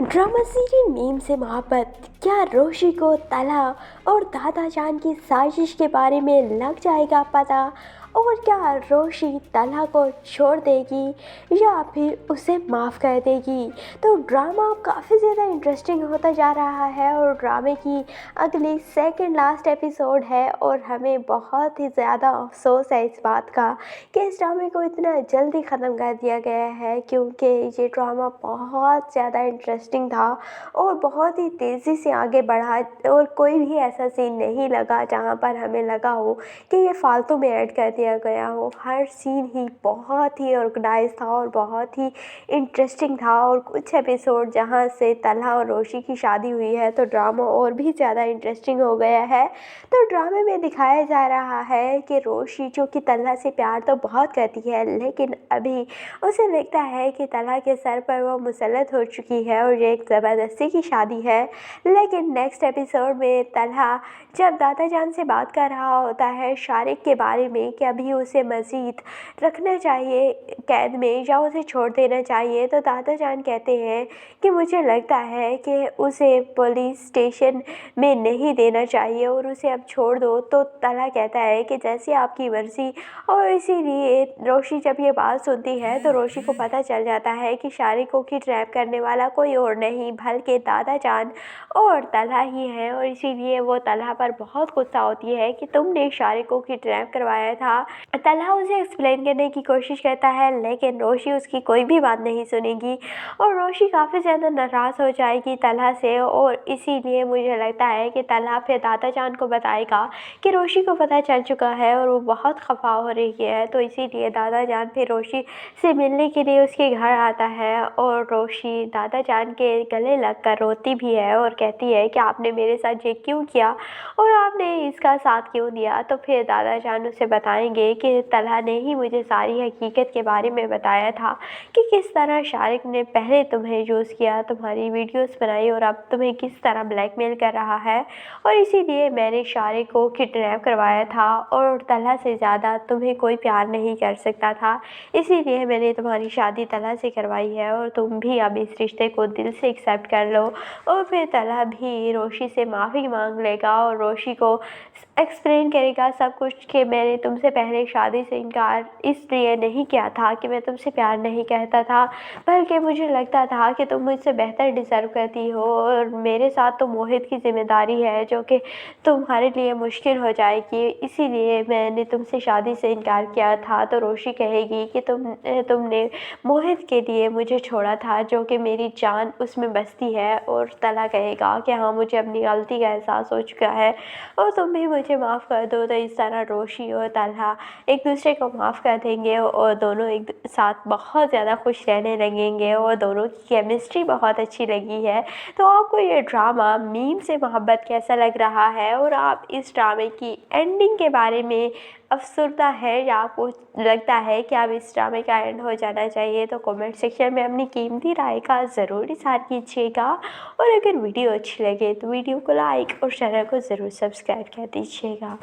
Drama serial meme से मोहब्बत, क्या रोशी को तला और दादा जान की साजिश के बारे में लग जाएगा पता? और क्या रोशी तला को छोड़ देगी या फिर उसे माफ़ कर देगी? तो ड्रामा काफ़ी ज़्यादा इंटरेस्टिंग होता जा रहा है और ड्रामे की अगली सेकंड लास्ट एपिसोड है और हमें बहुत ही ज़्यादा अफसोस है इस बात का कि इस ड्रामे को इतना जल्दी ख़त्म कर दिया गया है, क्योंकि ये ड्रामा बहुत ज़्यादा इंटरेस्टिंग था और बहुत ही तेज़ी से आगे बढ़ा और कोई भी ऐसा सीन नहीं लगा जहाँ पर हमें लगा हो कि ये फालतू में ऐड कर दिया गया हो। हर सीन ही बहुत ही ऑर्गेनाइज था और बहुत ही इंटरेस्टिंग था और कुछ एपिसोड जहाँ से तलहा और रोशी की शादी हुई है तो ड्रामा और भी ज़्यादा इंटरेस्टिंग हो गया है। तो ड्रामे में दिखाया जा रहा है कि रोशी जो कि तलहा से प्यार तो बहुत करती है, लेकिन अभी उसे लगता है कि तलहा के सर पर वो मुसल्लत हो चुकी है और ये एक ज़बरदस्ती की शादी है। लेकिन नेक्स्ट एपिसोड में तलहा जब दादा जान से बात कर रहा होता है शारिक के बारे में कि अभी उसे मज़ीद रखना चाहिए कैद में या उसे छोड़ देना चाहिए, तो दादा जान कहते हैं कि मुझे लगता है कि उसे पुलिस स्टेशन में नहीं देना चाहिए और उसे अब छोड़ दो। तो तलहा कहता है कि जैसी आपकी मर्ज़ी। और इसीलिए रोशी जब ये बात सुनती है तो रोशी को पता चल जाता है कि शारिक को ट्रैप करने वाला कोई और नहीं बल्कि दादा जान और तलहा ही है। और इसीलिए वो तलहा पर बहुत गुस्सा होती है कि तुमने शारिक को ट्रैप करवाया था। तलहा उसे एक्सप्लेन करने की कोशिश करता है लेकिन रोशी उसकी कोई भी बात नहीं सुनेगी और रोशी काफ़ी ज़्यादा नाराज़ हो जाएगी तलहा से। और इसीलिए मुझे लगता है कि तलहा फिर दादा जान को बताएगा कि रोशी को पता चल चुका है और वो बहुत खफा हो रही है। तो इसीलिए दादा जान फिर रोशी से मिलने के लिए उसके घर आता है और रोशी दादा जान के गले लगकर रोती भी है और कहती है कि आपने मेरे साथ ये क्यों किया और आपने इसका साथ क्यों दिया। तो फिर दादा जान उसे बताएंगे कि तलहा ने ही मुझे सारी हकीकत के बारे में बताया था कि किस तरह शारिक ने पहले तुम्हें यूज़ किया, तुम्हारी वीडियोस बनाई और अब तुम्हें किस तरह ब्लैकमेल कर रहा है और इसीलिए मैंने शारिक को किडनैप करवाया था और तलहा से ज़्यादा तुम्हें कोई प्यार नहीं कर सकता था, इसीलिए मैंने तुम्हारी शादी तलहा से करवाई है और तुम भी अब इस रिश्ते को दिल से एक्सेप्ट कर लो। और फिर तलहा भी रोशी से माफ़ी मांग लेगा और रोशी को एक्सप्लेन करेगा सब कुछ कि मैंने तुमसे पहले शादी से इनकार इसलिए नहीं किया था कि मैं तुमसे प्यार नहीं करता था, बल्कि मुझे लगता था कि तुम मुझसे बेहतर डिज़र्व करती हो और मेरे साथ तो मोहित की ज़िम्मेदारी है जो कि तुम्हारे लिए मुश्किल हो जाएगी, इसीलिए मैंने तुमसे शादी से इनकार किया था। तो रोशी कहेगी कि तुमने मोहित के लिए मुझे छोड़ा था जो कि मेरी जान उसमें बसती है। और तलहा कहेगा कि हाँ, मुझे अपनी गलती का एहसास हो चुका है और तुम भी मुझे माफ़ कर दो। तो इस तरह रोशी और तलहा एक दूसरे को माफ़ कर देंगे और दोनों एक साथ बहुत ज़्यादा खुश रहने लगेंगे और दोनों की केमिस्ट्री बहुत अच्छी लगी है। तो आपको ये ड्रामा मीम से मोहब्बत कैसा लग रहा है और आप इस ड्रामे की एंडिंग के बारे में अफसरदा है या आपको लगता है कि अब इस ड्रामे का एंड हो जाना चाहिए? तो कमेंट सेक्शन में अपनी कीमती राय का ज़रूर इज़हार कीजिएगा और अगर वीडियो अच्छी लगे तो वीडियो को लाइक और चैनल को ज़रूर सब्सक्राइब कर दीजिएगा।